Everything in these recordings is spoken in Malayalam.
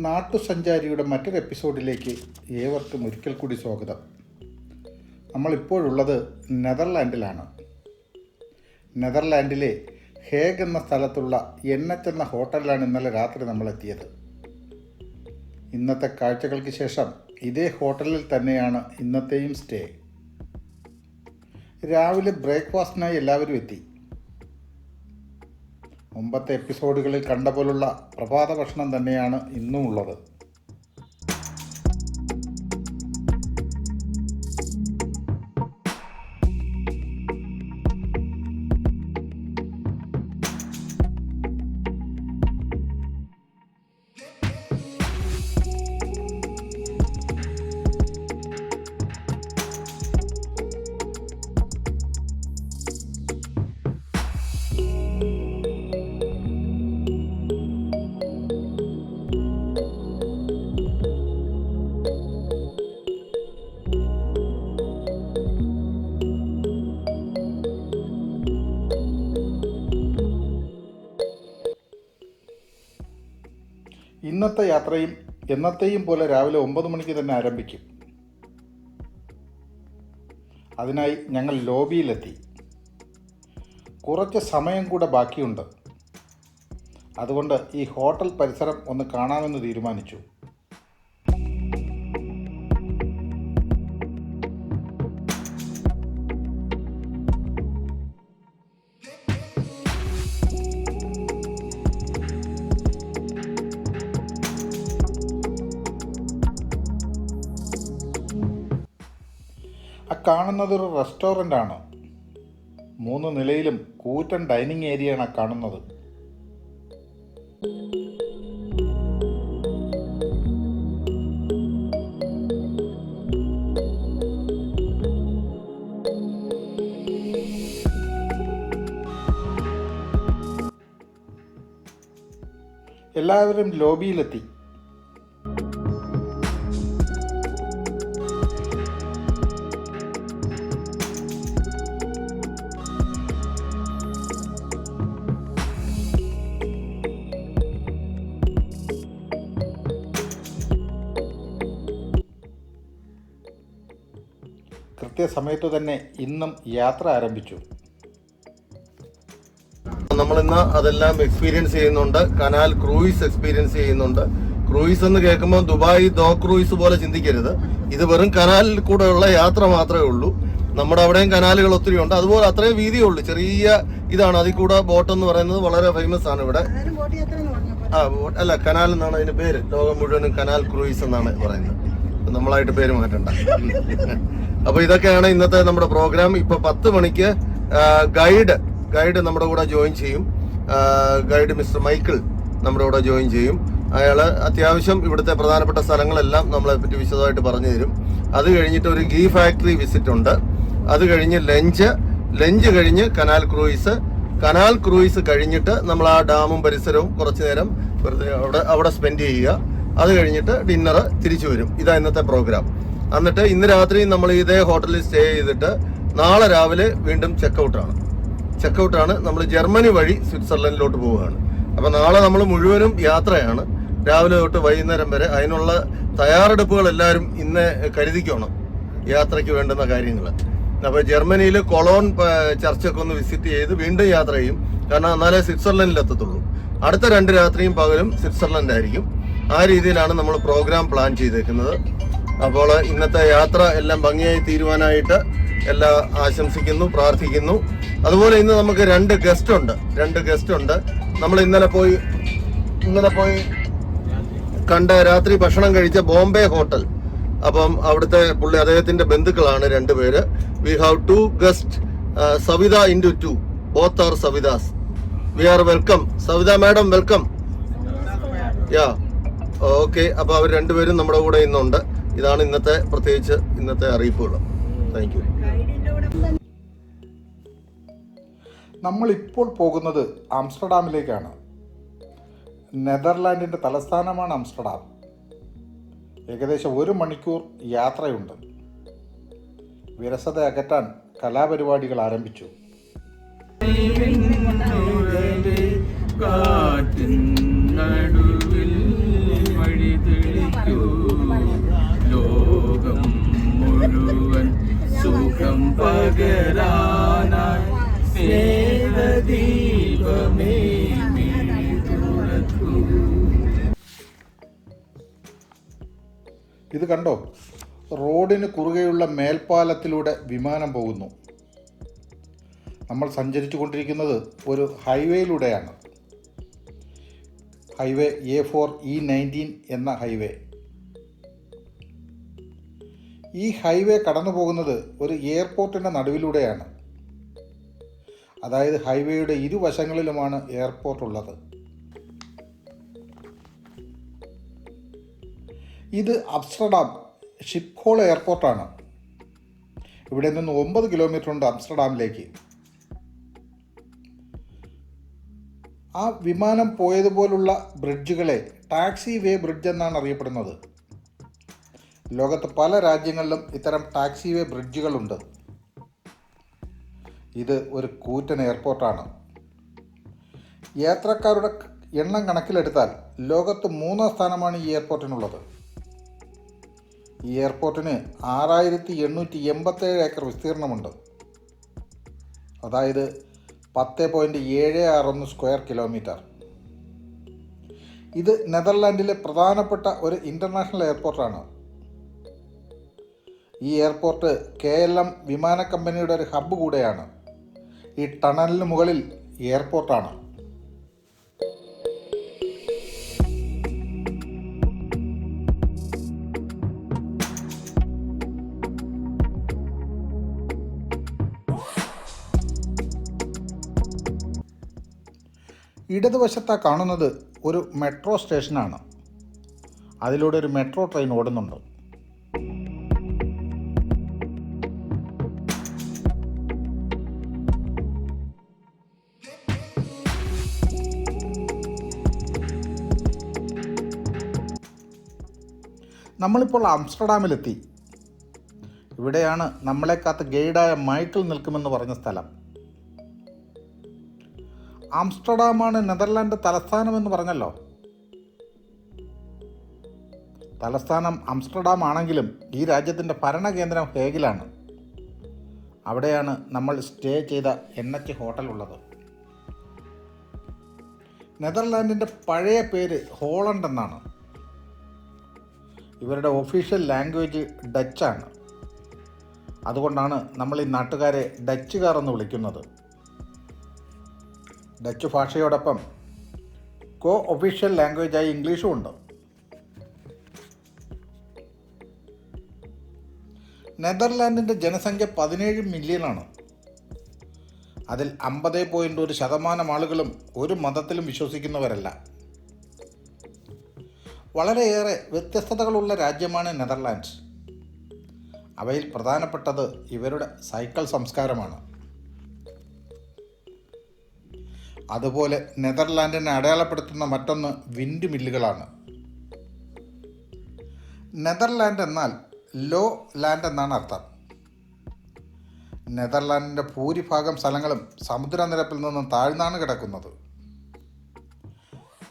നാട്ടുസഞ്ചാരിയുടെ മറ്റൊരു എപ്പിസോഡിലേക്ക് ഏവർക്കും ഒരിക്കൽ കൂടി സ്വാഗതം. നമ്മളിപ്പോഴുള്ളത് നെതർലാൻഡിലാണ്. നെതർലാൻഡിലെ ഹേഗ് എന്ന സ്ഥലത്തുള്ള NH എന്ന ഹോട്ടലിലാണ് ഇന്നലെ രാത്രി നമ്മളെത്തിയത്. ഇന്നത്തെ കാഴ്ചകൾക്ക് ശേഷം ഇതേ ഹോട്ടലിൽ തന്നെയാണ് ഇന്നത്തെയും സ്റ്റേ. രാവിലെ ബ്രേക്ക്ഫാസ്റ്റിനായി എല്ലാവരും എത്തി. മുമ്പത്തെ എപ്പിസോഡുകളിൽ കണ്ട പോലുള്ള പ്രഭാത ഭക്ഷണം തന്നെയാണ് ഇന്നും ഉള്ളത്. ഇന്നത്തെ യാത്രയും എന്നത്തെയും പോലെ രാവിലെ 9 മണിക്ക് തന്നെ ആരംഭിക്കും. അതിനായി ഞങ്ങൾ ലോബിയിലെത്തി. കുറച്ച് സമയം കൂടെ ബാക്കിയുണ്ട്. അതുകൊണ്ട് ഈ ഹോട്ടൽ പരിസരം ഒന്ന് കാണാമെന്ന് തീരുമാനിച്ചു. കാണുന്നതൊരു റെസ്റ്റോറൻ്റ് ആണ്. 3 നിലയിലും കൂറ്റൻ ഡൈനിങ് ഏരിയയാണ് കാണുന്നത്. എല്ലാവരും ലോബിയിലെത്തി. കൃത്യസമയത്തു തന്നെ ഇന്നും യാത്ര ആരംഭിച്ചു. നമ്മളിന്ന് അതെല്ലാം എക്സ്പീരിയൻസ് ചെയ്യുന്നുണ്ട്. കനാൽ ക്രൂയിസ് എക്സ്പീരിയൻസ് ചെയ്യുന്നുണ്ട്. ക്രൂയിസ് എന്ന് കേൾക്കുമ്പോൾ ദുബായ് ദോ ക്രൂയിസ് പോലെ ചിന്തിക്കരുത്. ഇത് വെറും കനാലിൽ കൂടെയുള്ള യാത്ര മാത്രമേ ഉള്ളൂ. നമ്മുടെ അവിടെയും കനാലുകൾ ഒത്തിരി ഉണ്ട്. അതുപോലെ അത്രയും വീതിയേ ഉള്ളൂ. ചെറിയ ഇതാണ്. അതിൽ കൂടെ ബോട്ട് എന്ന് പറയുന്നത് വളരെ ഫേമസ് ആണ് ഇവിടെ. അല്ല, കനാൽ എന്നാണ് അതിന്റെ പേര്. ലോകം മുഴുവനും കനാൽ ക്രൂയിസ് എന്നാണ് പറയുന്നത്. നമ്മളായിട്ട് പേര് മാറ്റണ്ട. അപ്പൊ ഇതൊക്കെയാണ് ഇന്നത്തെ നമ്മുടെ പ്രോഗ്രാം. ഇപ്പൊ 10 മണിക്ക് ഗൈഡ് നമ്മുടെ കൂടെ ജോയിൻ ചെയ്യും. ഗൈഡ് മിസ്റ്റർ മൈക്കിൾ നമ്മുടെ കൂടെ ജോയിൻ ചെയ്യും. അയാള് അത്യാവശ്യം ഇവിടുത്തെ പ്രധാനപ്പെട്ട സ്ഥലങ്ങളെല്ലാം നമ്മളെ പറ്റി വിശദമായിട്ട് പറഞ്ഞു തരും. അത് കഴിഞ്ഞിട്ട് ഒരു ഗീ ഫാക്ടറി വിസിറ്റ് ഉണ്ട്. അത് കഴിഞ്ഞ് ലഞ്ച് കഴിഞ്ഞ് കനാൽ ക്രൂയിസ് കഴിഞ്ഞിട്ട് നമ്മൾ ആ ഡാമും പരിസരവും കുറച്ചു നേരം വെറുതെ അവിടെ സ്പെൻഡ് ചെയ്യുക. അത് കഴിഞ്ഞിട്ട് ഡിന്നർ തിരിച്ചു വരും. ഇതാ ഇന്നത്തെ പ്രോഗ്രാം. എന്നിട്ട് ഇന്ന് രാത്രി നമ്മൾ ഇതേ ഹോട്ടലിൽ സ്റ്റേ ചെയ്തിട്ട് നാളെ രാവിലെ വീണ്ടും ചെക്കൗട്ടാണ്. നമ്മൾ ജർമ്മനി വഴി സ്വിറ്റ്സർലൻഡിലോട്ട് പോവുകയാണ്. അപ്പൊ നാളെ നമ്മൾ മുഴുവനും യാത്രയാണ്, രാവിലെ തൊട്ട് വൈകുന്നേരം വരെ. അതിനുള്ള തയ്യാറെടുപ്പുകൾ എല്ലാവരും ഇന്ന് കരുതിക്കണം, യാത്രയ്ക്ക് വേണ്ടുന്ന കാര്യങ്ങൾ. അപ്പൊ ജർമ്മനിയിൽ കൊളോൺ ചർച്ചൊക്കെ ഒന്ന് വിസിറ്റ് ചെയ്ത് വീണ്ടും യാത്ര ചെയ്യും. കാരണം എന്നാലേ സ്വിറ്റ്സർലൻഡിൽ എത്തത്തുള്ളൂ. അടുത്ത 2 രാത്രിയും പകലും സ്വിറ്റ്സർലൻഡ് ആയിരിക്കും. ആ രീതിയിലാണ് നമ്മൾ പ്രോഗ്രാം പ്ലാൻ ചെയ്തേക്കുന്നത്. അപ്പോൾ ഇന്നത്തെ യാത്ര എല്ലാം ഭംഗിയായി തീരുവാനായിട്ട് എല്ലാം ആശംസിക്കുന്നു, പ്രാർത്ഥിക്കുന്നു. അതുപോലെ ഇന്ന് നമുക്ക് 2 ഗസ്റ്റ് ഉണ്ട്. നമ്മൾ ഇന്നലെ പോയി കണ്ട രാത്രി ഭക്ഷണം കഴിച്ച ബോംബെ ഹോട്ടൽ. അപ്പം അവിടുത്തെ അദ്ദേഹത്തിന്റെ ബന്ധുക്കളാണ് 2 പേര്. We have 2 guest, Savitha into 2. Both are Savithas. We are welcome. Savitha madam welcome. Yeah, okay. അപ്പൊ അവർ 2 പേരും നമ്മുടെ കൂടെ ഇന്നുണ്ട്. ഇതാണ് ഇന്നത്തെ അറിയിപ്പുകൾ. Thank you. നമ്മളിപ്പോൾ പോകുന്നത് ആംസ്റ്റർഡാമിലേക്കാണ്. നെതർലാൻഡിൻ്റെ തലസ്ഥാനമാണ് ആംസ്റ്റർഡാം. ഏകദേശം 1 മണിക്കൂർ യാത്രയുണ്ട്. വിരസത അകറ്റാൻ കലാപരിപാടികൾ ആരംഭിച്ചു. കാറ്റിൻ നടുവിൽ വഴി ദൈവമേ ഇത് കണ്ടോ, റോഡിന് കുറുകെയുള്ള മേൽപ്പാലത്തിലൂടെ വിമാനം പോകുന്നു. നമ്മൾ സഞ്ചരിച്ചു കൊണ്ടിരിക്കുന്നത് ഒരു ഹൈവേയിലൂടെയാണ്. ഹൈവേ A4E19 എന്ന ഹൈവേ. ഈ ഹൈവേ കടന്നു പോകുന്നത് ഒരു എയർപോർട്ടിൻ്റെ നടുവിലൂടെയാണ്. അതായത് ഹൈവേയുടെ ഇരുവശങ്ങളിലുമാണ് എയർപോർട്ട് ഉള്ളത്. ഇത് ആംസ്റ്റർഡാം ഷിപ്ഹോൾ എയർപോർട്ടാണ്. ഇവിടെ നിന്ന് 9 കിലോമീറ്റർ ഉണ്ട് ആംസ്റ്റർഡാമിലേക്ക്. ആ വിമാനം പോയതുപോലുള്ള ബ്രിഡ്ജുകളെ ടാക്സി വേ ബ്രിഡ്ജ് എന്നാണ് അറിയപ്പെടുന്നത്. ലോകത്ത് പല രാജ്യങ്ങളിലും ഇത്തരം ടാക്സി വേ ബ്രിഡ്ജുകളുണ്ട്. ഇത് ഒരു കൂറ്റൻ എയർപോർട്ടാണ്. യാത്രക്കാരുടെ എണ്ണം കണക്കിലെടുത്താൽ ലോകത്ത് 3-ാം സ്ഥാനമാണ് ഈ എയർപോർട്ടിനുള്ളത്. ഈ എയർപോർട്ടിന് 6887 ഏക്കർ വിസ്തീർണമുണ്ട്. അതായത് 10.761 സ്ക്വയർ കിലോമീറ്റർ. ഇത് നെതർലാൻഡിലെ പ്രധാനപ്പെട്ട ഒരു ഇൻ്റർനാഷണൽ എയർപോർട്ടാണ്. ഈ എയർപോർട്ട് KLM വിമാന കമ്പനിയുടെ ഒരു ഹബ്ബ് കൂടെയാണ്. ഈ ടണലിന് മുകളിൽ എയർപോർട്ടാണ്. ഇടതുവശത്താ കാണുന്നത് ഒരു മെട്രോ സ്റ്റേഷനാണ്. അതിലൂടെ ഒരു മെട്രോ ട്രെയിൻ ഓടുന്നുണ്ട്. നമ്മളിപ്പോൾ ആംസ്റ്റർഡാമിലെത്തി. ഇവിടെയാണ് നമ്മളെ കാത്ത് ഗൈഡായ മൈക്കിൾ നിൽക്കുമെന്ന് പറഞ്ഞ സ്ഥലം. ആംസ്റ്റർഡാമാണ് നെതർലാൻഡ് തലസ്ഥാനമെന്ന് പറഞ്ഞല്ലോ. തലസ്ഥാനം ആംസ്റ്റർഡാം ആണെങ്കിലും ഈ രാജ്യത്തിൻ്റെ ഭരണകേന്ദ്രം ഹേഗിലാണ്. അവിടെയാണ് നമ്മൾ സ്റ്റേ ചെയ്ത NH ഹോട്ടൽ ഉള്ളത്. നെതർലാൻഡിൻ്റെ പഴയ പേര് ഹോളണ്ട് എന്നാണ്. ഇവരുടെ ഒഫീഷ്യൽ ലാംഗ്വേജ് ഡച്ചാണ്. അതുകൊണ്ടാണ് നമ്മൾ ഈ നാട്ടുകാരെ ഡച്ചുകാർ എന്ന് വിളിക്കുന്നത്. ഡച്ച് ഭാഷയോടൊപ്പം കോ ഒഫീഷ്യൽ ലാംഗ്വേജായി ഇംഗ്ലീഷും ഉണ്ട്. നെതർലാൻഡിൻ്റെ ജനസംഖ്യ 17 മില്യണാണ്. അതിൽ 50.1% ആളുകളും ഒരു മതത്തിലും വിശ്വസിക്കുന്നവരല്ല. വളരെയേറെ വ്യത്യസ്തതകളുള്ള രാജ്യമാണ് നെതർലാൻഡ്സ്. അവയിൽ പ്രധാനപ്പെട്ടത് ഇവരുടെ സൈക്കിൾ സംസ്കാരമാണ്. അതുപോലെ നെതർലാൻഡിനെ അടയാളപ്പെടുത്തുന്ന മറ്റൊന്ന് വിൻഡ് മില്ലുകളാണ്. നെതർലാൻഡ് എന്നാൽ ലോ ലാൻഡ് എന്നാണ് അർത്ഥം. നെതർലാൻഡിൻ്റെ ഭൂരിഭാഗം സ്ഥലങ്ങളും സമുദ്രനിരപ്പിൽ നിന്നും താഴ്ന്നാണ് കിടക്കുന്നത്.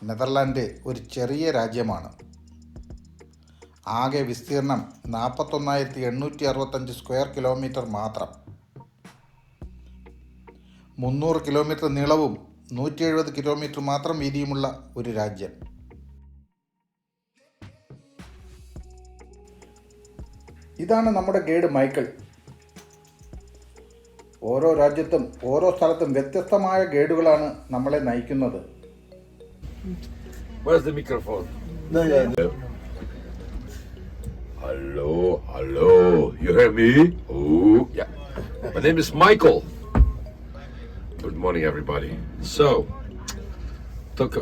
നെതർലാൻഡ് ഒരു ചെറിയ രാജ്യമാണ്. ആകെ വിസ്തീർണം 41,865 സ്ക്വയർ കിലോമീറ്റർ മാത്രം. 300 കിലോമീറ്റർ നീളവും 170 കിലോമീറ്റർ മാത്രം വീതിയുമുള്ള ഒരു രാജ്യം. ഇതാണ് നമ്മുടെ ഗൈഡ് മൈക്കിൾ. ഓരോ രാജ്യത്തും ഓരോ സ്ഥലത്തും വ്യത്യസ്തമായ ഗൈഡുകളാണ് നമ്മളെ നയിക്കുന്നത്. Where's the microphone? No. Hello. You hear me? Oh, yeah. My name is Michael. Good morning, everybody. So,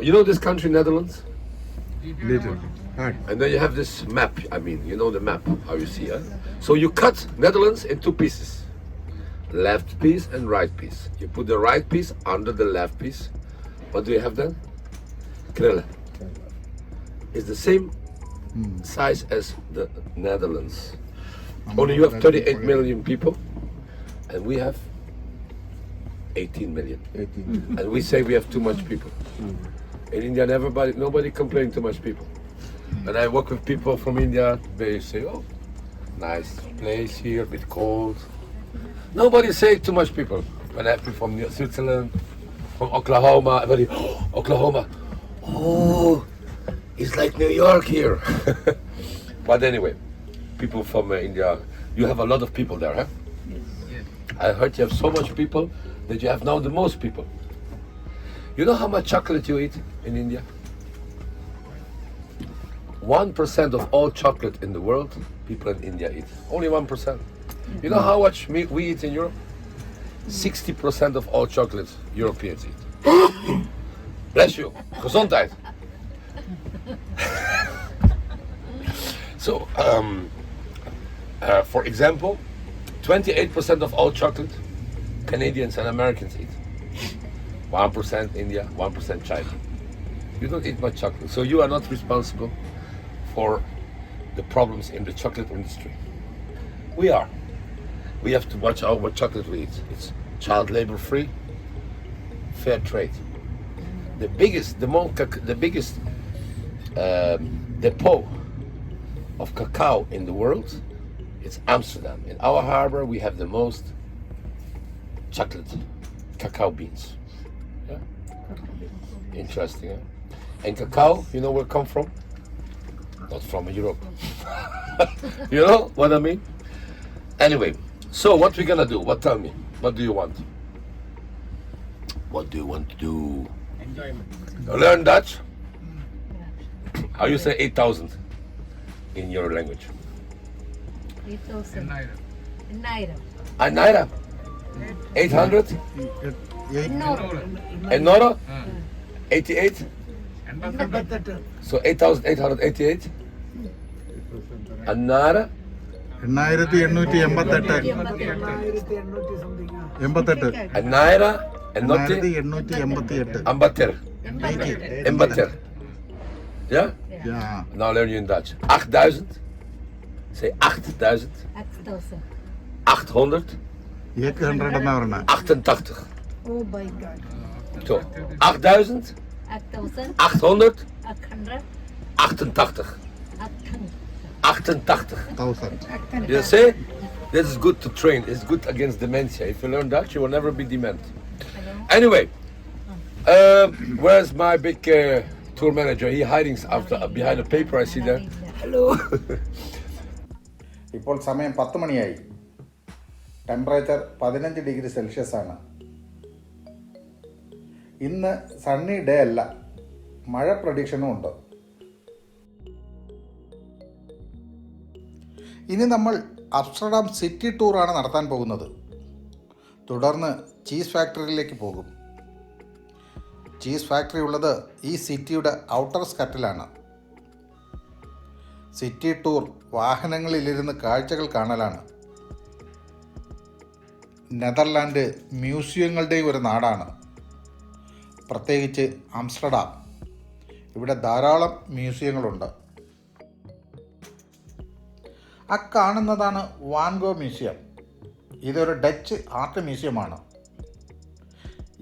you know this country, Netherlands? Little. Hi. And then you have this map. I mean, you know the map, how you see it. So you cut Netherlands in 2 pieces. Left piece and right piece. You put the right piece under the left piece. What do you have then? Krille. It's the same size as the Netherlands. Only you have 38 million people, and we have 18 million. 18. And we say we have too much people. In India, nobody complains too much people. And I work with people from India. They say, "Oh, nice place here, a bit cold." Nobody say too much people. When I have people from Switzerland, from Oklahoma. Everybody, oh, Oklahoma. Oh, it's like New York here. But anyway, people from India, you have a lot of people there, huh? Yes. I heard you have so much people that you have now the most people. You know how much chocolate you eat in India? 1% of all chocolate in the world, people in India eat. Only 1%. You know how much meat we eat in Europe? 60% of all chocolate Europeans eat. Bless you. Gezondheid. So, for example, 28% of all chocolate Canadians and Americans eat. 1% India, 1% China. You don't eat much chocolate, so you are not responsible for the problems in the chocolate industry. We are. We have to watch out what chocolate we eat. It's child labor free, fair trade. The biggest depot of cacao in the world is Amsterdam. In our harbor, we have the most chocolate cacao beans. Yeah? Interesting, huh? And cacao, you know where it comes from? Not from Europe. You know what I mean? Anyway, so what we gonna do? What tell me? What do you want? What do you want to do? Enjoyment. Learn Dutch? How you say 8,000 in your language? 8,000. Naira. Naira? 800? And Nora? 88? So 8,888? And Naira? 8,888 And Naira? And Notti? 888 Ambater. Ambater. Yeah? Yeah. Now learn you in Dutch. 8,000? Say 8,000. 8,000. 800? 800 എന്നാ പറഞ്ഞ 88. Oh my God. So, 8,000? 8,000. 800? 800. 88. 88. 1000 You see? This is good to train. It's good against dementia. If you learn Dutch, you will never be dement. Anyway, where's my big tour manager? He hiding behind a paper. I see there. Hello. ഇപ്പോൾ സമയം 10 മണിയായി. ടെമ്പറേച്ചർ 15 ഡിഗ്രി സെൽഷ്യസ് ആണ്. ഇന്ന് സണ്ണി ഡേ അല്ല, മഴ പ്രഡിക്ഷനും ഉണ്ട്. ഇനി നമ്മൾ ആംസ്റ്റർഡാം സിറ്റി ടൂറാണ് നടത്താൻ പോകുന്നത്. തുടർന്ന് ചീസ് ഫാക്ടറിയിലേക്ക് പോകും. ചീസ് ഫാക്ടറി ഉള്ളത് ഈ സിറ്റിയുടെ ഔട്ടർ സ്കർട്ടിലാണ്. സിറ്റി ടൂർ വാഹനങ്ങളിലിരുന്ന് കാഴ്ചകൾ കാണലാണ്. നെതർലാൻഡ് മ്യൂസിയങ്ങളുടെയും ഒരു നാടാണ്, പ്രത്യേകിച്ച് ആംസ്റ്റർഡാം. ഇവിടെ ധാരാളം മ്യൂസിയങ്ങളുണ്ട്. ആ കാണുന്നതാണ് വാൻഗോ മ്യൂസിയം. ഇതൊരു ഡച്ച് ആർട്ട് മ്യൂസിയമാണ്.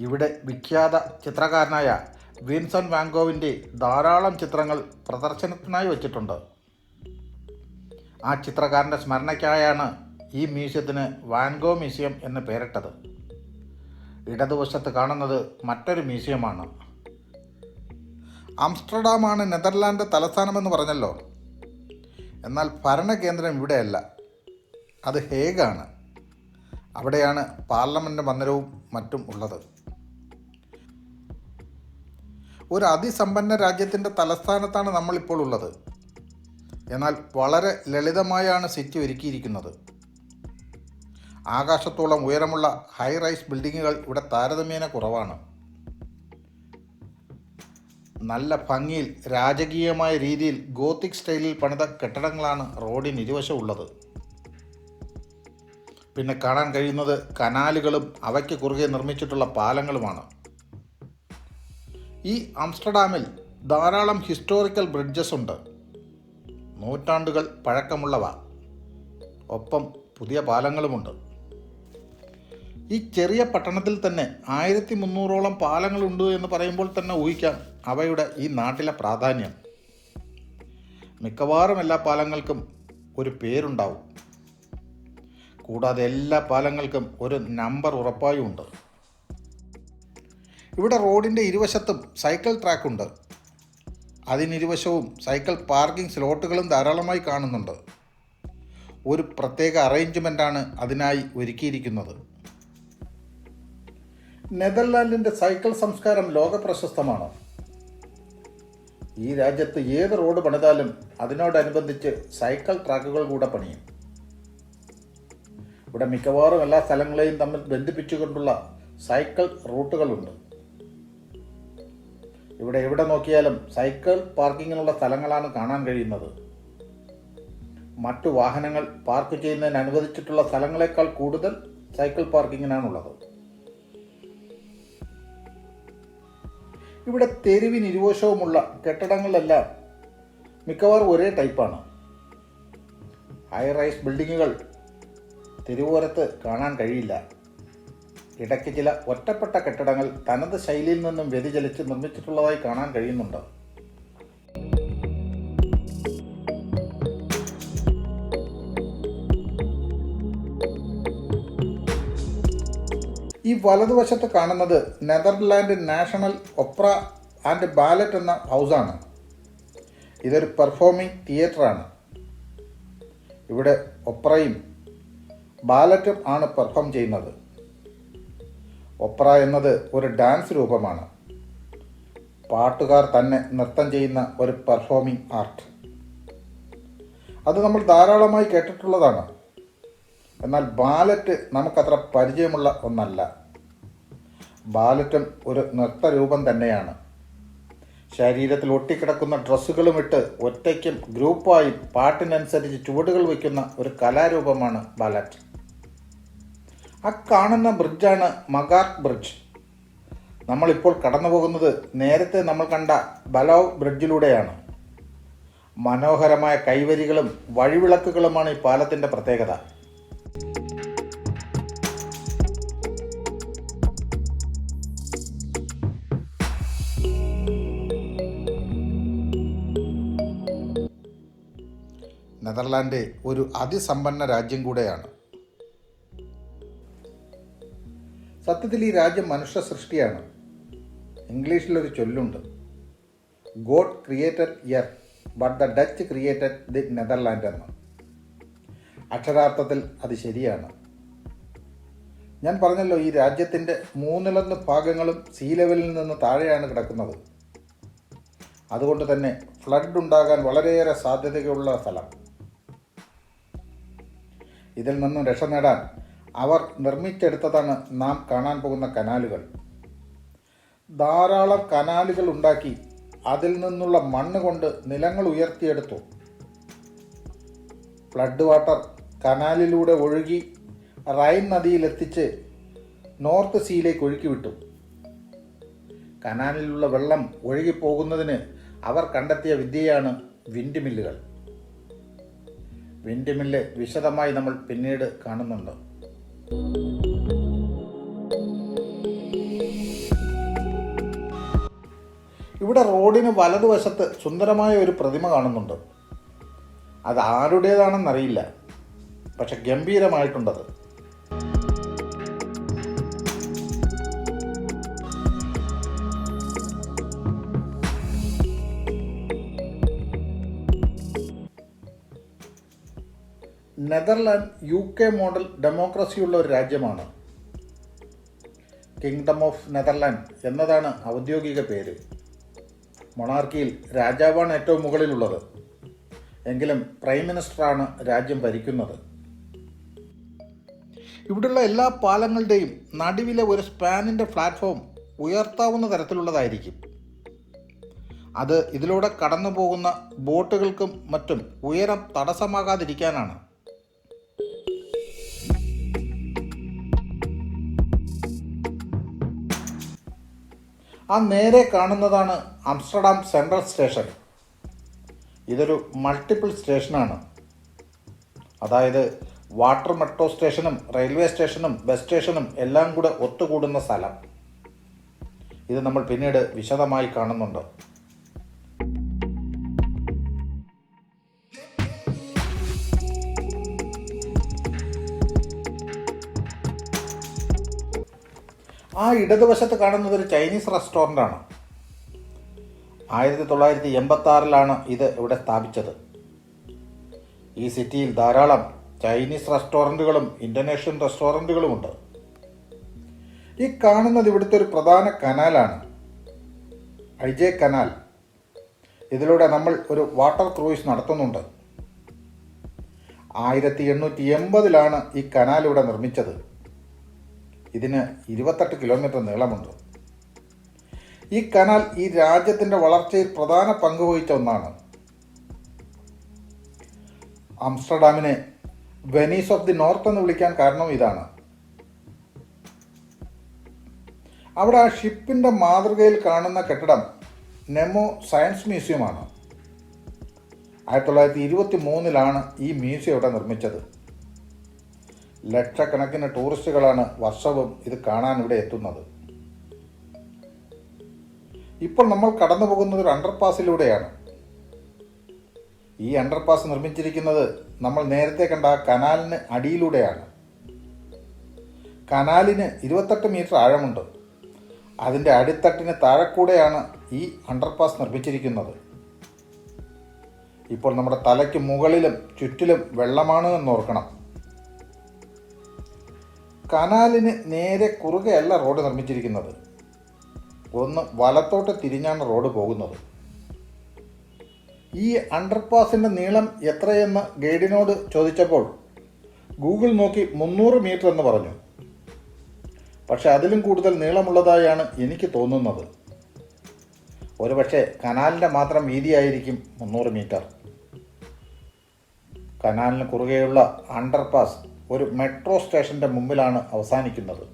ഇവിടെ വിഖ്യാത ചിത്രകാരനായ വിൻസെൻ്റ് വാൻഗോവിൻ്റെ ധാരാളം ചിത്രങ്ങൾ പ്രദർശനത്തിനായി വച്ചിട്ടുണ്ട്. ആ ചിത്രകാരൻ്റെ സ്മരണയ്ക്കായാണ് ഈ മ്യൂസിയത്തിന് വാൻഗോ മ്യൂസിയം എന്ന് പേരിട്ടത്. ഇടതുവശത്ത് കാണുന്നത് മറ്റൊരു മ്യൂസിയമാണ്. ആംസ്റ്റർഡാമാണ് നെതർലാൻഡ് തലസ്ഥാനമെന്ന് പറഞ്ഞല്ലോ. എന്നാൽ ഭരണകേന്ദ്രം ഇവിടെയല്ല, അത് ഹേഗാണ്. അവിടെയാണ് പാർലമെൻറ്റ് മന്ദിരവും മറ്റും ഉള്ളത്. ഒരു അതിസമ്പന്ന രാജ്യത്തിൻ്റെ തലസ്ഥാനത്താണ് നമ്മളിപ്പോൾ ഉള്ളത്. എന്നാൽ വളരെ ലളിതമായാണ് സിറ്റി ഒരുക്കിയിരിക്കുന്നത്. ആകാശത്തോളം ഉയരമുള്ള ഹൈ റൈസ് ബിൽഡിങ്ങുകൾ ഇവിടെ താരതമ്യേന കുറവാണ്. നല്ല ഭംഗിയിൽ രാജകീയമായ രീതിയിൽ ഗോത്തിക് സ്റ്റൈലിൽ പണിത കെട്ടിടങ്ങളാണ് റോഡിന് ഇരുവശം ഉള്ളത്. പിന്നെ കാണാൻ കഴിയുന്നത് കനാലുകളും അവയ്ക്ക് കുറുകെ നിർമ്മിച്ചിട്ടുള്ള പാലങ്ങളുമാണ്. ഈ ആംസ്റ്റർഡാമിൽ ധാരാളം ഹിസ്റ്റോറിക്കൽ ബ്രിഡ്ജസ് ഉണ്ട്, നൂറ്റാണ്ടുകൾ പഴക്കമുള്ളവ. ഒപ്പം പുതിയ പാലങ്ങളുമുണ്ട്. ഈ ചെറിയ പട്ടണത്തിൽ തന്നെ 1300ഓളം പാലങ്ങളുണ്ട് എന്ന് പറയുമ്പോൾ തന്നെ ഊഹിക്കാം അവയുടെ ഈ നാട്ടിലെ പ്രാധാന്യം. മിക്കവാറും എല്ലാ പാലങ്ങൾക്കും ഒരു പേരുണ്ടാവും. കൂടാതെ എല്ലാ പാലങ്ങൾക്കും ഒരു നമ്പർ ഉറപ്പായും ഉണ്ട്. ഇവിടെ റോഡിൻ്റെ ഇരുവശത്തും സൈക്കിൾ ട്രാക്കുണ്ട്. അതിനിരുവശവും സൈക്കിൾ പാർക്കിംഗ് സ്ലോട്ടുകളും ധാരാളമായി കാണുന്നുണ്ട്. ഒരു പ്രത്യേക അറേഞ്ച്മെൻ്റാണ് അതിനായി ഒരുക്കിയിരിക്കുന്നത്. നെതർലാൻഡിൻ്റെ സൈക്കിൾ സംസ്കാരം ലോകപ്രശസ്തമാണ്. ഈ രാജ്യത്ത് ഏത് റോഡ് പണിതാലും അതിനോടനുബന്ധിച്ച് സൈക്കിൾ ട്രാക്കുകൾ കൂടെ പണിയും. ഇവിടെ മിക്കവാറും എല്ലാ സ്ഥലങ്ങളെയും തമ്മിൽ ബന്ധിപ്പിച്ചുകൊണ്ടുള്ള സൈക്കിൾ റൂട്ടുകളുണ്ട്. ഇവിടെ എവിടെ നോക്കിയാലും സൈക്കിൾ പാർക്കിങ്ങിനുള്ള സ്ഥലങ്ങളാണ് കാണാൻ കഴിയുന്നത്. മറ്റു വാഹനങ്ങൾ പാർക്ക് ചെയ്യുന്നതിന് അനുവദിച്ചിട്ടുള്ള സ്ഥലങ്ങളെക്കാൾ കൂടുതൽ സൈക്കിൾ പാർക്കിങ്ങിനാണുള്ളത്. ഇവിടെ തെരുവിനിരുവശവുമുള്ള കെട്ടിടങ്ങളിലെല്ലാം മിക്കവാറും ഒരേ ടൈപ്പാണ്. ഹൈ റൈസ് ബിൽഡിങ്ങുകൾ തെരുവോരത്ത് കാണാൻ കഴിയില്ല. ഇടയ്ക്ക് ചില ഒറ്റപ്പെട്ട കെട്ടിടങ്ങൾ തനത് ശൈലിയിൽ നിന്നും വ്യതിചലിച്ച് നിർമ്മിച്ചിട്ടുള്ളതായി കാണാൻ കഴിയുന്നുണ്ട്. ഈ വലതുവശത്ത് കാണുന്നത് നെതർലാൻഡ് നാഷണൽ ഒപ്ര ആൻഡ് ബാലറ്റ് എന്ന ഹൗസാണ്. ഇതൊരു പെർഫോമിംഗ് തിയേറ്ററാണ്. ഇവിടെ ഒപ്രയും ബാലറ്റും ആണ് പെർഫോം ചെയ്യുന്നത്. ഒപ്ര എന്നത് ഒരു ഡാൻസ് രൂപമാണ്. പാട്ടുകാർ തന്നെ നൃത്തം ചെയ്യുന്ന ഒരു പെർഫോമിംഗ് ആർട്ട്. അത് നമ്മൾ ധാരാളമായി കേട്ടിട്ടുള്ളതാണ്. എന്നാൽ ബാലറ്റ് നമുക്കത്ര പരിചയമുള്ള ഒന്നല്ല. ബാലറ്റും ഒരു നൃത്തരൂപം തന്നെയാണ്. ശരീരത്തിൽ ഒട്ടിക്കിടക്കുന്ന ഡ്രസ്സുകളും ഇട്ട് ഒറ്റയ്ക്കും ഗ്രൂപ്പായും പാട്ടിനനുസരിച്ച് ചുവടുകൾ വയ്ക്കുന്ന ഒരു കലാരൂപമാണ് ബാലറ്റ്. ആ കാണുന്ന ബ്രിഡ്ജാണ് മഗാർക്ക് ബ്രിഡ്ജ്. നമ്മളിപ്പോൾ കടന്നു പോകുന്നത് നേരത്തെ നമ്മൾ കണ്ട ബലവ് ബ്രിഡ്ജിലൂടെയാണ്. മനോഹരമായ കൈവരികളും വഴിവിളക്കുകളുമാണ് ഈ പാലത്തിൻ്റെ പ്രത്യേകത. നെതർലാൻഡ് ഒരു അതിസമ്പന്ന രാജ്യം കൂടെയാണ്. സത്യത്തിൽ ഈ രാജ്യം മനുഷ്യ സൃഷ്ടിയാണ്. ഇംഗ്ലീഷിലൊരു ചൊല്ലുണ്ട്, God created earth but the Dutch created the Netherland എന്ന്. അക്ഷരാർത്ഥത്തിൽ അത് ശരിയാണ്. ഞാൻ പറഞ്ഞല്ലോ, ഈ രാജ്യത്തിൻ്റെ 3/4 ഭാഗങ്ങളും സീ ലെവലിൽ നിന്ന് താഴെയാണ് കിടക്കുന്നത്. അതുകൊണ്ട് തന്നെ ഫ്ലഡ് ഉണ്ടാകാൻ വളരെയേറെ സാധ്യതയുള്ള സ്ഥലം. ഇതിൽ നിന്നും രക്ഷ നേടാൻ അവർ നിർമ്മിച്ചെടുത്തതാണ് നാം കാണാൻ പോകുന്ന കനാലുകൾ. ധാരാളം കനാലുകൾ ഉണ്ടാക്കി അതിൽ നിന്നുള്ള മണ്ണ് കൊണ്ട് നിലങ്ങൾ ഉയർത്തിയെടുത്തു. ഫ്ലഡ് വാട്ടർ കനാലിലൂടെ ഒഴുകി റൈൻ നദിയിലെത്തിച്ച് നോർത്ത് സീയിലേക്ക് ഒഴുക്കിവിട്ടു. കനാലിലുള്ള വെള്ളം ഒഴുകിപ്പോകുന്നതിന് അവർ കണ്ടെത്തിയ വിദ്യയാണ് വിൻഡ് മില്ലുകൾ. വിൻഡ് മില്ല് വിശദമായി നമ്മൾ പിന്നീട് കാണുന്നുണ്ട്. ഇവിടെ റോഡിന് വലതുവശത്ത് സുന്ദരമായ ഒരു പ്രതിമ കാണുന്നുണ്ട്. അത് ആരുടേതാണെന്നറിയില്ല, പക്ഷെ ഗംഭീരമായിട്ടുണ്ടത്. നെതർലാൻഡ് UK മോഡൽ ഡെമോക്രസിയുള്ള ഒരു രാജ്യമാണ്. കിങ്ഡം ഓഫ് നെതർലാൻഡ് എന്നതാണ് ഔദ്യോഗിക പേര്. മൊണാർക്കിയിൽ രാജാവാണ് ഏറ്റവും മുകളിലുള്ളത്. എങ്കിലും പ്രൈം മിനിസ്റ്ററാണ് രാജ്യം ഭരിക്കുന്നത്. ഇവിടെയുള്ള എല്ലാ പാലങ്ങളുടെയും നടുവിലെ ഒരു സ്പാനിൻ്റെ പ്ലാറ്റ്ഫോം ഉയർത്താവുന്ന തരത്തിലുള്ളതായിരിക്കും. അത് ഇതിലൂടെ കടന്നു പോകുന്ന ബോട്ടുകൾക്കും മറ്റും ഉയരം തടസ്സമാകാതിരിക്കാനാണ്. ആ നേരെ കാണുന്നതാണ് ആംസ്റ്റർഡാം സെൻട്രൽ സ്റ്റേഷൻ. ഇതൊരു മൾട്ടിപ്പിൾ സ്റ്റേഷനാണ്. അതായത് വാട്ടർ മെട്രോ സ്റ്റേഷനും റെയിൽവേ സ്റ്റേഷനും ബസ് സ്റ്റേഷനും എല്ലാം കൂടെ ഒത്തുകൂടുന്ന സ്ഥലം. ഇത് നമ്മൾ പിന്നീട് വിശദമായി കാണുന്നുണ്ട്. ആ ഇടതുവശത്ത് കാണുന്നത് ഒരു ചൈനീസ് റെസ്റ്റോറൻ്റാണ്. 1986 ഇത് ഇവിടെ സ്ഥാപിച്ചത്. ഈ സിറ്റിയിൽ ധാരാളം ചൈനീസ് റെസ്റ്റോറൻറ്റുകളും ഇന്തോനേഷ്യൻ റെസ്റ്റോറൻറ്റുകളുമുണ്ട്. ഈ കാണുന്നത് ഇവിടുത്തെ ഒരു പ്രധാന കനാലാണ്, ഐജെ കനാൽ. ഇതിലൂടെ നമ്മൾ ഒരു വാട്ടർ ക്രൂയിസ് നടത്തുന്നുണ്ട്. 1880 ഈ കനാൽ ഇവിടെ നിർമ്മിച്ചത്. ഇതിന് 28 കിലോമീറ്റർ നീളമുണ്ട്. ഈ കനാൽ ഈ രാജ്യത്തിൻ്റെ വളർച്ചയിൽ പ്രധാന പങ്ക് വഹിച്ച ഒന്നാണ്. ആംസ്റ്റർഡാമിനെ വെനീസ് ഓഫ് ദി നോർത്ത് എന്ന് വിളിക്കാൻ കാരണം ഇതാണ്. അവിടെ ആ ഷിപ്പിൻ്റെ മാതൃകയിൽ കാണുന്ന കെട്ടിടം നെമോ സയൻസ് മ്യൂസിയമാണ്. 1923 ഈ മ്യൂസിയം ഇവിടെ നിർമ്മിച്ചത്. ലക്ഷക്കണക്കിന് ടൂറിസ്റ്റുകളാണ് വർഷവും ഇത് കാണാൻ ഇവിടെ എത്തുന്നത്. ഇപ്പോൾ നമ്മൾ കടന്നു പോകുന്നത് ഒരു അണ്ടർപാസിലൂടെയാണ്. ഈ അണ്ടർപാസ് നിർമ്മിച്ചിരിക്കുന്നത് നമ്മൾ നേരത്തെ കണ്ട ആ കനാലിന് അടിയിലൂടെയാണ്. കനാലിന് 28 മീറ്റർ ആഴമുണ്ട്. അതിൻ്റെ അടിത്തട്ടിന് താഴെക്കൂടെയാണ് ഈ അണ്ടർപാസ് നിർമ്മിച്ചിരിക്കുന്നത്. ഇപ്പോൾ നമ്മുടെ തലയ്ക്ക് മുകളിലും ചുറ്റിലും വെള്ളമാണ് എന്നോർക്കണം. കനാലിന് നേരെ കുറുകെയല്ല റോഡ് നിർമ്മിച്ചിരിക്കുന്നത്. ഒന്ന് വലത്തോട്ട് തിരിഞ്ഞാണ് റോഡ് പോകുന്നത്. ഈ അണ്ടർപാസിൻ്റെ നീളം എത്രയെന്ന് ഗൈഡിനോട് ചോദിച്ചപ്പോൾ ഗൂഗിൾ നോക്കി 300 മീറ്റർ എന്ന് പറഞ്ഞു. പക്ഷെ അതിലും കൂടുതൽ നീളമുള്ളതായാണ് എനിക്ക് തോന്നുന്നത്. ഒരുപക്ഷെ കനാലിൻ്റെ മാത്രം വീതിയായിരിക്കും 300 മീറ്റർ. കനാലിന് കുറുകെയുള്ള അണ്ടർപാസ് ഒരു മെട്രോ സ്റ്റേഷൻ്റെ മുമ്പിലാണ് അവസാനിക്കുന്നത്.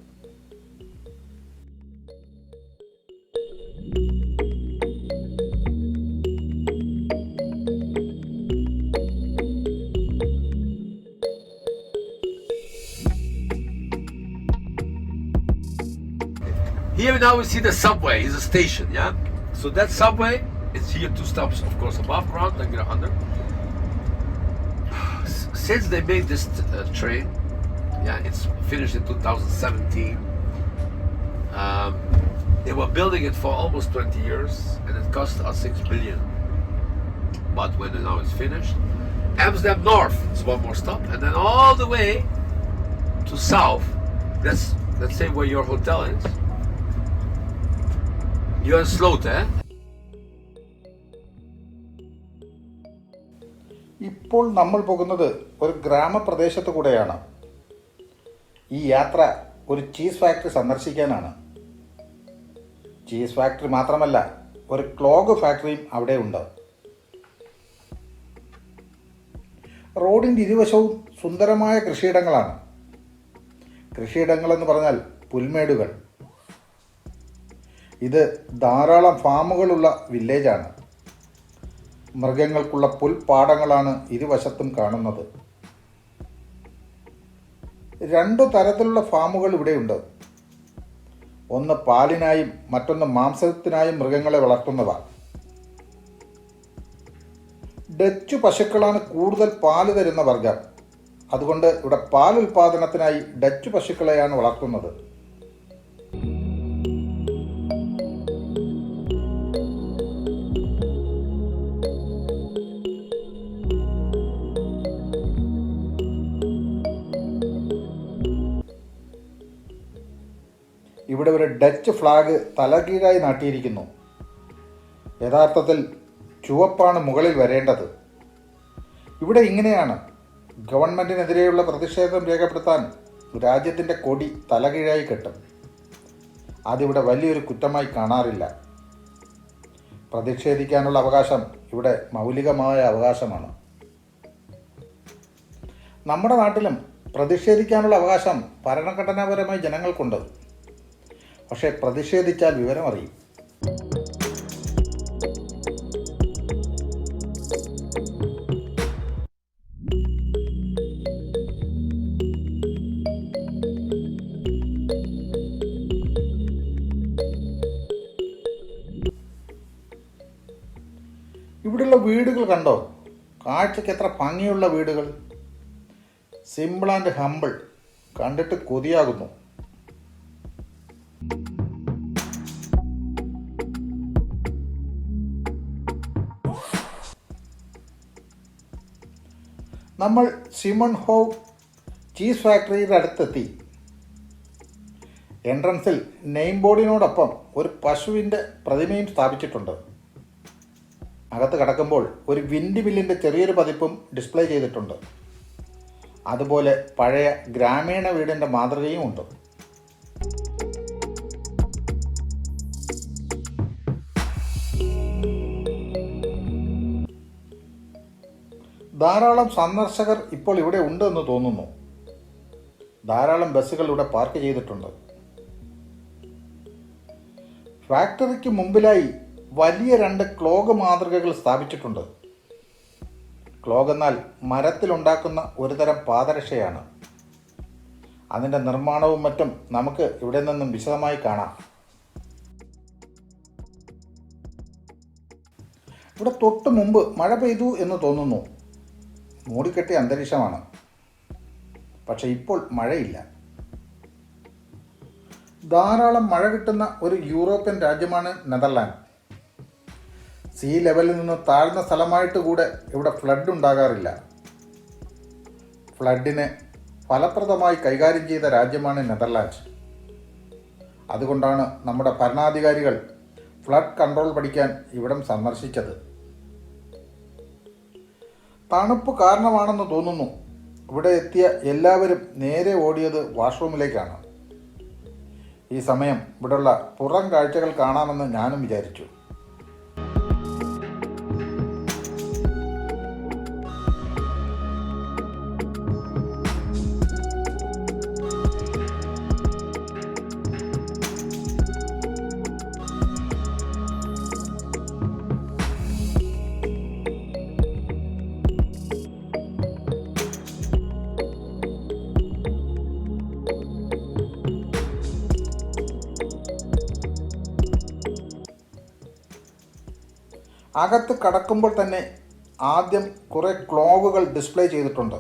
Here now we see the subway, is a station, yeah? So that subway is here 2 stops, of course, above ground and under. Since they made this train, yeah, it's finished in 2017. They were building it for almost 20 years and it cost us 6 billion. But when now it's finished, Amsterdam North is one more stop, and then all the way to south, let's say where your hotel is. You're in Sloten, eh? ഇപ്പോൾ നമ്മൾ പോകുന്നത് ഒരു ഗ്രാമപ്രദേശത്ത് കൂടെയാണ്. ഈ യാത്ര ഒരു ചീസ് ഫാക്ടറി സന്ദർശിക്കാനാണ്. ചീസ് ഫാക്ടറി മാത്രമല്ല, ഒരു ക്ലോഗ് ഫാക്ടറിയും അവിടെ ഉണ്ട്. റോഡിൻ്റെ ഇരുവശവും സുന്ദരമായ കൃഷിയിടങ്ങളാണ്. കൃഷിയിടങ്ങളെന്ന് പറഞ്ഞാൽ പുൽമേടുകൾ. ഇത് ധാരാളം ഫാമുകളുള്ള വില്ലേജാണ്. മൃഗങ്ങൾക്കുള്ള പുൽപ്പാടങ്ങളാണ് ഇരുവശത്തും കാണുന്നത്. 2 തരത്തിലുള്ള ഫാമുകൾ ഇവിടെയുണ്ട്. ഒന്ന് പാലിനായും മറ്റൊന്ന് മാംസത്തിനായും മൃഗങ്ങളെ വളർത്തുന്നവ. ഡച്ച് പശുക്കളാണ് കൂടുതൽ പാല് തരുന്ന വർഗം. അതുകൊണ്ട് ഇവിടെ പാൽ ഉൽപാദനത്തിനായി ഡച്ച് പശുക്കളെയാണ് വളർത്തുന്നത്. ഇവിടെ ഒരു ഡച്ച് ഫ്ലാഗ് തലകീഴായി നാട്ടിയിരിക്കുന്നു. യഥാർത്ഥത്തിൽ ചുവപ്പാണ് മുകളിൽ വരേണ്ടത്. ഇവിടെ ഇങ്ങനെയാണ്. ഗവൺമെൻറ്റിനെതിരെയുള്ള പ്രതിഷേധം രേഖപ്പെടുത്താൻ രാജ്യത്തിൻ്റെ കൊടി തലകീഴായി കെട്ടും. അതിവിടെ വലിയൊരു കുറ്റമായി കാണാറില്ല. പ്രതിഷേധിക്കാനുള്ള അവകാശം ഇവിടെ മൗലികമായ അവകാശമാണ്. നമ്മുടെ നാട്ടിലും പ്രതിഷേധിക്കാനുള്ള അവകാശം ഭരണഘടനാപരമായി ജനങ്ങൾക്കുണ്ട്. പക്ഷേ പ്രതിഷേധിച്ചാൽ വിവരമറിയും. ഇവിടെയുള്ള വീടുകൾ കണ്ടോ? കാഴ്ചയ്ക്ക് എത്ര ഭംഗിയുള്ള വീടുകൾ. Simple and humble. കണ്ടിട്ട് കൊതിയാകുന്നു. നമ്മൾ സിമൺ ഹോവ് ചീസ് ഫാക്ടറിയുടെ അടുത്തെത്തി. എൻട്രൻസിൽ നെയിം ബോർഡിനോടൊപ്പം ഒരു പശുവിൻ്റെ പ്രതിമയും സ്ഥാപിച്ചിട്ടുണ്ട്. അകത്ത് കടക്കുമ്പോൾ ഒരു വിൻഡ് മില്ലിൻ്റെ ചെറിയൊരു പതിപ്പും ഡിസ്പ്ലേ ചെയ്തിട്ടുണ്ട്. അതുപോലെ പഴയ ഗ്രാമീണ വീടിൻ്റെ മാതൃകയും ഉണ്ട്. ധാരാളം സന്ദർശകർ ഇപ്പോൾ ഇവിടെ ഉണ്ട് എന്ന് തോന്നുന്നു. ധാരാളം ബസ്സുകൾ ഇവിടെ പാർക്ക് ചെയ്തിട്ടുണ്ട്. ഫാക്ടറിക്ക് മുമ്പിലായി വലിയ 2 ക്ലോഗ് മാതൃകകൾ സ്ഥാപിച്ചിട്ടുണ്ട്. ക്ലോഗ് എന്നാൽ മരത്തിലുണ്ടാക്കുന്ന ഒരുതരം പാദരക്ഷയാണ്. അതിൻ്റെ നിർമ്മാണവും മറ്റും നമുക്ക് ഇവിടെ നിന്നും വിശദമായി കാണാം. ഇവിടെ തൊട്ട് മുമ്പ് മഴ പെയ്തു എന്ന് തോന്നുന്നു. മൂടിക്കെട്ടിയ അന്തരീക്ഷമാണ്. പക്ഷെ ഇപ്പോൾ മഴയില്ല. ധാരാളം മഴ കിട്ടുന്ന ഒരു യൂറോപ്യൻ രാജ്യമാണ് നെതർലാൻഡ്. സീ ലെവലിൽ നിന്ന് താഴ്ന്ന സ്ഥലമായിട്ട് കൂടെ ഇവിടെ ഫ്ലഡ് ഉണ്ടാകാറില്ല. ഫ്ലഡിനെ ഫലപ്രദമായി കൈകാര്യം ചെയ്ത രാജ്യമാണ് നെതർലാൻഡ്. അതുകൊണ്ടാണ് നമ്മുടെ ഭരണാധികാരികൾ ഫ്ലഡ് കൺട്രോൾ പഠിക്കാൻ ഇവിടം സന്ദർശിച്ചത്. തണുപ്പ് കാരണമാണെന്ന് തോന്നുന്നു ഇവിടെ എത്തിയ എല്ലാവരും നേരെ ഓടിയത് വാഷ്റൂമിലേക്കാണ്. ഈ സമയം ഇവിടെയുള്ള പുറം കാഴ്ചകൾ കാണാമെന്ന് ഞാനും വിചാരിച്ചു. അകത്ത് കടക്കുമ്പോൾ തന്നെ ആദ്യം കുറേ ക്ലോഗുകൾ ഡിസ്പ്ലേ ചെയ്തിട്ടുണ്ട്.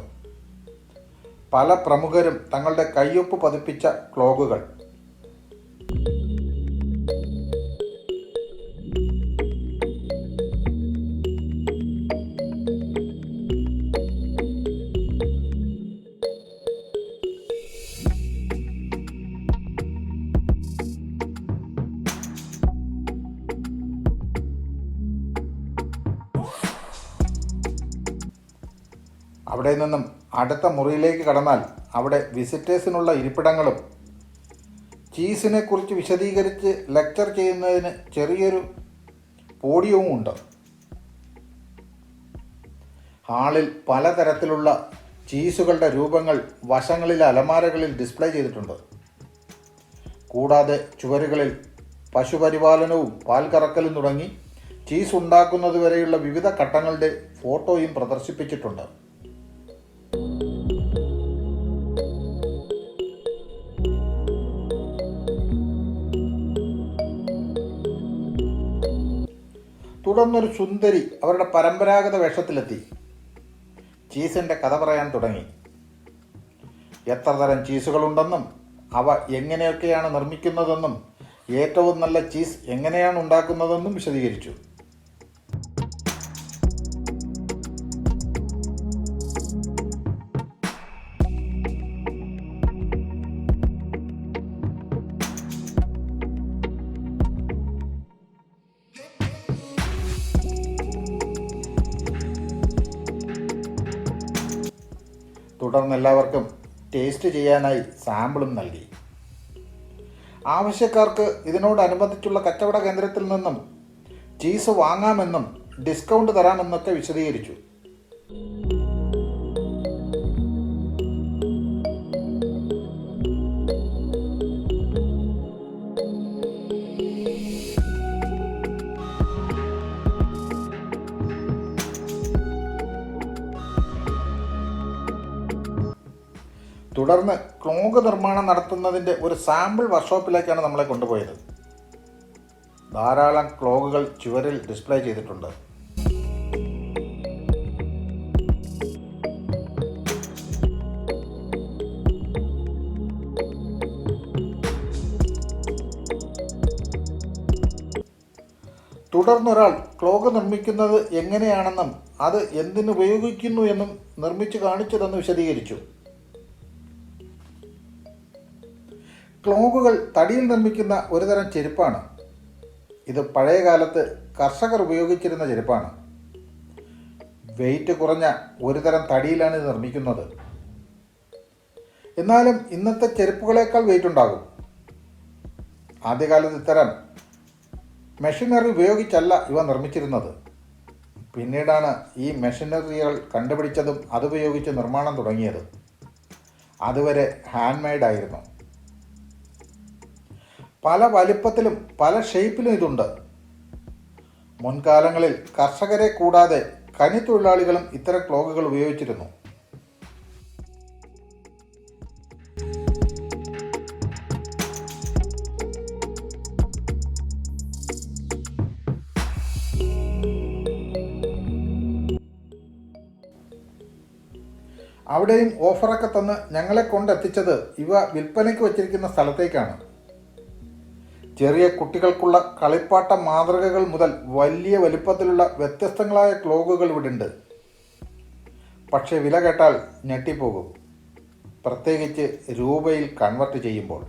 പല പ്രമുഖരും തങ്ങളുടെ കയ്യൊപ്പ് പതിപ്പിച്ച ക്ലോഗുകൾ. അവിടെ നിന്നും അടുത്ത മുറിയിലേക്ക് കടന്നാൽ അവിടെ വിസിറ്റേഴ്സിനുള്ള ഇരിപ്പിടങ്ങളും ചീസിനെ കുറിച്ച് വിശദീകരിച്ച് ലെക്ചർ ചെയ്യുന്നതിന് ചെറിയൊരു പോഡിയവും ഉണ്ട്. ഹാളിൽ പലതരത്തിലുള്ള ചീസുകളുടെ രൂപങ്ങൾ വശങ്ങളിലെ അലമാരകളിൽ ഡിസ്പ്ലേ ചെയ്തിട്ടുണ്ട്. കൂടാതെ ചുവരുകളിൽ പശുപരിപാലനവും പാൽ കറക്കലും തുടങ്ങി ചീസ് ഉണ്ടാക്കുന്നതുവരെയുള്ള വിവിധ ഘട്ടങ്ങളുടെ ഫോട്ടോയും പ്രദർശിപ്പിച്ചിട്ടുണ്ട്. തുടർന്നൊരു സുന്ദരി അവരുടെ പരമ്പരാഗത വേഷത്തിലെത്തി ചീസിൻ്റെ കഥ പറയാൻ തുടങ്ങി. എത്ര തരം ചീസുകളുണ്ടെന്നും അവ എങ്ങനെയൊക്കെയാണ് നിർമ്മിക്കുന്നതെന്നും ഏറ്റവും നല്ല ചീസ് എങ്ങനെയാണ് ഉണ്ടാക്കുന്നതെന്നും വിശദീകരിച്ചു. തുടർന്ന് എല്ലാവർക്കും ടേസ്റ്റ് ചെയ്യാനായി സാമ്പിളും നൽകി. ആവശ്യക്കാർക്ക് ഇതിനോടനുബന്ധിച്ചുള്ള കച്ചവട കേന്ദ്രത്തിൽ നിന്നും ചീസ് വാങ്ങാമെന്നും ഡിസ്കൗണ്ട് തരാമെന്നൊക്കെ വിശദീകരിച്ചു. തുടർന്ന് ക്ലോഗ് നിർമ്മാണം നടത്തുന്നതിൻ്റെ ഒരു സാമ്പിൾ വർക്ക്ഷോപ്പിലേക്കാണ് നമ്മളെ കൊണ്ടുപോയത്. ധാരാളം ക്ലോഗുകൾ ചുവരിൽ ഡിസ്പ്ലേ ചെയ്തിട്ടുണ്ട്. തുടർന്നൊരാൾ ക്ലോക്ക് നിർമ്മിക്കുന്നത് എങ്ങനെയാണെന്നും അത് എന്തിനുപയോഗിക്കുന്നു എന്നും നിർമ്മിച്ചു കാണിച്ചു തന്ന് വിശദീകരിച്ചു. ക്ലോക്കുകൾ തടിയിൽ നിർമ്മിക്കുന്ന ഒരുതരം ചെരുപ്പാണ്. ഇത് പഴയ കാലത്ത് കർഷകർ ഉപയോഗിച്ചിരുന്ന ചെരുപ്പാണ്. വെയിറ്റ് കുറഞ്ഞ ഒരുതരം തടിയിലാണ് ഇത് നിർമ്മിക്കുന്നത്. എന്നാലും ഇന്നത്തെ ചെരുപ്പുകളേക്കാൾ വെയിറ്റ് ഉണ്ടാകും. ആദ്യകാലത്ത് ഇത്തരം മെഷീനറി ഉപയോഗിച്ചല്ല ഇവ നിർമ്മിച്ചിരുന്നത്. പിന്നീടാണ് ഈ മെഷീനറികൾ കണ്ടുപിടിച്ചതും അതുപയോഗിച്ച് നിർമ്മാണം തുടങ്ങിയത്. അതുവരെ ഹാൻഡ് മെയ്ഡ് ആയിരുന്നു. പല വലിപ്പത്തിലും പല ഷേപ്പിലും ഇതുണ്ട്. മുൻകാലങ്ങളിൽ കർഷകരെ കൂടാതെ കനിത്തൊഴിലാളികളും ഇത്തരം ക്ലോക്കുകൾ ഉപയോഗിച്ചിരുന്നു. അവിടെയും ഓഫറൊക്കെ തന്ന് ഞങ്ങളെ കൊണ്ടെത്തിച്ചത് ഇവ വിൽപ്പനയ്ക്ക് വച്ചിരിക്കുന്ന സ്ഥലത്തേക്കാണ്. ചെറിയ കുട്ടികൾക്കുള്ള കളിപ്പാട്ട മാതൃകകൾ മുതൽ വലിയ വലിപ്പത്തിലുള്ള വ്യത്യസ്തങ്ങളായ ക്ലോക്കുകൾ ഇവിടുണ്ട്. പക്ഷേ വില കേട്ടാൽ ഞെട്ടിപ്പോകും, പ്രത്യേകിച്ച് രൂപയിൽ കൺവെർട്ട് ചെയ്യുമ്പോൾ.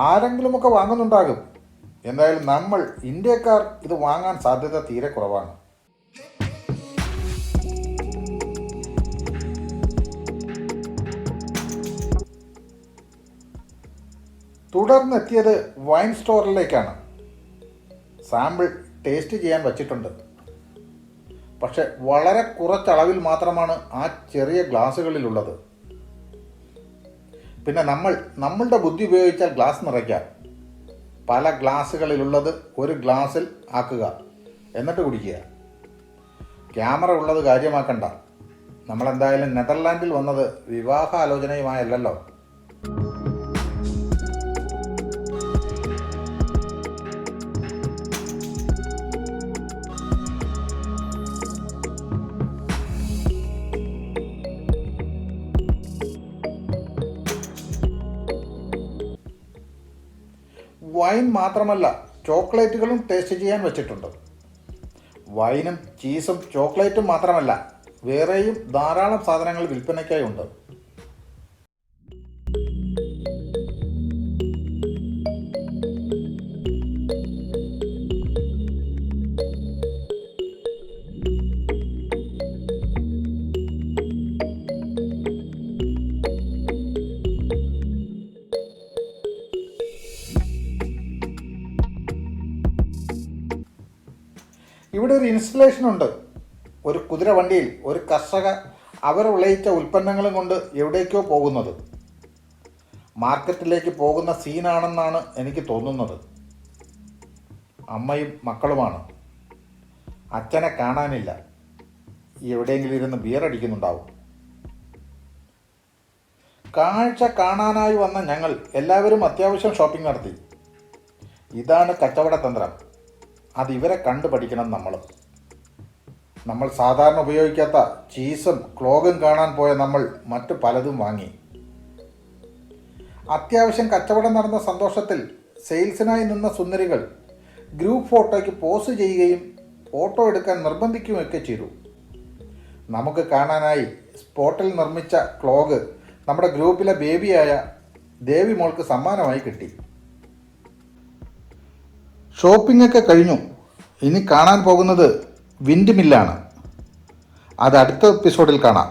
ആരെങ്കിലുമൊക്കെ വാങ്ങുന്നുണ്ടാകും. എന്തായാലും നമ്മൾ ഇന്ത്യക്കാർ ഇത് വാങ്ങാൻ സാധ്യത തീരെ കുറവാണ്. തുടർന്നെത്തിയത് വൈൻ സ്റ്റോറിലേക്കാണ്. സാമ്പിൾ ടേസ്റ്റ് ചെയ്യാൻ വച്ചിട്ടുണ്ട്. പക്ഷെ വളരെ കുറച്ചളവിൽ മാത്രമാണ് ആ ചെറിയ ഗ്ലാസ്സുകളിലുള്ളത്. പിന്നെ നമ്മളുടെ ബുദ്ധി ഉപയോഗിച്ചാൽ ഗ്ലാസ് നിറയ്ക്കാം. പല ഗ്ലാസ്സുകളിലുള്ളത് ഒരു ഗ്ലാസ്സിൽ ആക്കുക, എന്നിട്ട് കുടിക്കുക. ക്യാമറ ഉള്ളത് കാര്യമാക്കണ്ട. നമ്മളെന്തായാലും നെതർലാൻഡിൽ വന്നത് വിവാഹാലോചനയുമായല്ലോ. വൈൻ മാത്രമല്ല, ചോക്ലേറ്റുകളും ടേസ്റ്റ് ചെയ്യാൻ വെച്ചിട്ടുണ്ട്. വൈനും ചീസും ചോക്ലേറ്റും മാത്രമല്ല, വേറെയും ധാരാളം സാധനങ്ങൾ വിൽപ്പനയ്ക്കായി ഉണ്ട്. ഇവിടെ ഒരു ഇൻസ്റ്റലേഷൻ ഉണ്ട്. ഒരു കുതിര വണ്ടിയിൽ ഒരു കർഷക അവർ വിളയിച്ച ഉൽപ്പന്നങ്ങളും കൊണ്ട് എവിടേക്കോ പോകുന്നത്. മാർക്കറ്റിലേക്ക് പോകുന്ന സീനാണെന്നാണ് എനിക്ക് തോന്നുന്നത്. അമ്മയും മക്കളുമാണ്. അച്ഛനെ കാണാനില്ല. എവിടെയെങ്കിലും ഇരുന്ന് ബിയർ അടിക്കുന്നുണ്ടാവും. കാഴ്ച കാണാനായി വന്ന ഞങ്ങൾ എല്ലാവരും അത്യാവശ്യം ഷോപ്പിംഗ് നടത്തി. ഇതാണ് കച്ചവട തന്ത്രം. അതിവരെ കണ്ടു പഠിക്കണം. നമ്മൾ സാധാരണ ഉപയോഗിക്കാത്ത ചീസും ക്ലോക്കും കാണാൻ പോയ നമ്മൾ മറ്റു പലതും വാങ്ങി. അത്യാവശ്യം കച്ചവടം നടന്ന സന്തോഷത്തിൽ സെയിൽസിനായി നിന്ന സുന്ദരികൾ ഗ്രൂപ്പ് ഫോട്ടോയ്ക്ക് പോസ്റ്റ് ചെയ്യുകയും ഫോട്ടോ എടുക്കാൻ നിർബന്ധിക്കുകയൊക്കെ ചെയ്തു. നമുക്ക് കാണാനായി സ്പോട്ടിൽ നിർമ്മിച്ച ക്ലോക്ക് നമ്മുടെ ഗ്രൂപ്പിലെ ബേബിയായ ദേവി മോൾക്ക് സമ്മാനമായി കിട്ടി. ഷോപ്പിംഗ് ഒക്കെ കഴിഞ്ഞു. ഇനി കാണാൻ പോകുന്നത് വിൻഡ് മില്ലാണ്. അത് അടുത്ത എപ്പിസോഡിൽ കാണാം.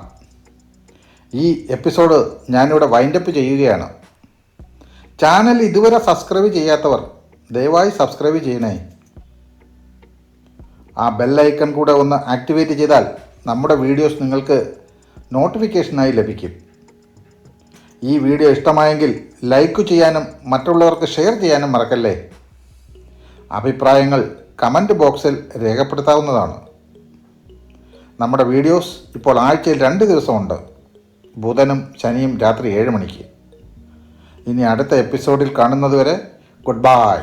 ഈ എപ്പിസോഡ് ഞാനിവിടെ വൈൻഡപ്പ് ചെയ്യുകയാണ്. ചാനൽ ഇതുവരെ സബ്സ്ക്രൈബ് ചെയ്യാത്തവർ ദയവായി സബ്സ്ക്രൈബ് ചെയ്യണേ. ആ ബെല്ലൈക്കൺ കൂടെ ഒന്ന് ആക്ടിവേറ്റ് ചെയ്താൽ നമ്മുടെ വീഡിയോസ് നിങ്ങൾക്ക് നോട്ടിഫിക്കേഷനായി ലഭിക്കും. ഈ വീഡിയോ ഇഷ്ടമായെങ്കിൽ ലൈക്ക് ചെയ്യാനും മറ്റുള്ളവർക്ക് ഷെയർ ചെയ്യാനും മറക്കല്ലേ. അഭിപ്രായങ്ങൾ കമൻറ്റ് ബോക്സിൽ രേഖപ്പെടുത്താവുന്നതാണ്. നമ്മുടെ വീഡിയോസ് ഇപ്പോൾ ആഴ്ചയിൽ 2 ദിവസമുണ്ട്. ബുധനും ശനിയും രാത്രി 7 മണിക്ക്. ഇനി അടുത്ത എപ്പിസോഡിൽ കാണുന്നതുവരെ ഗുഡ് ബൈ.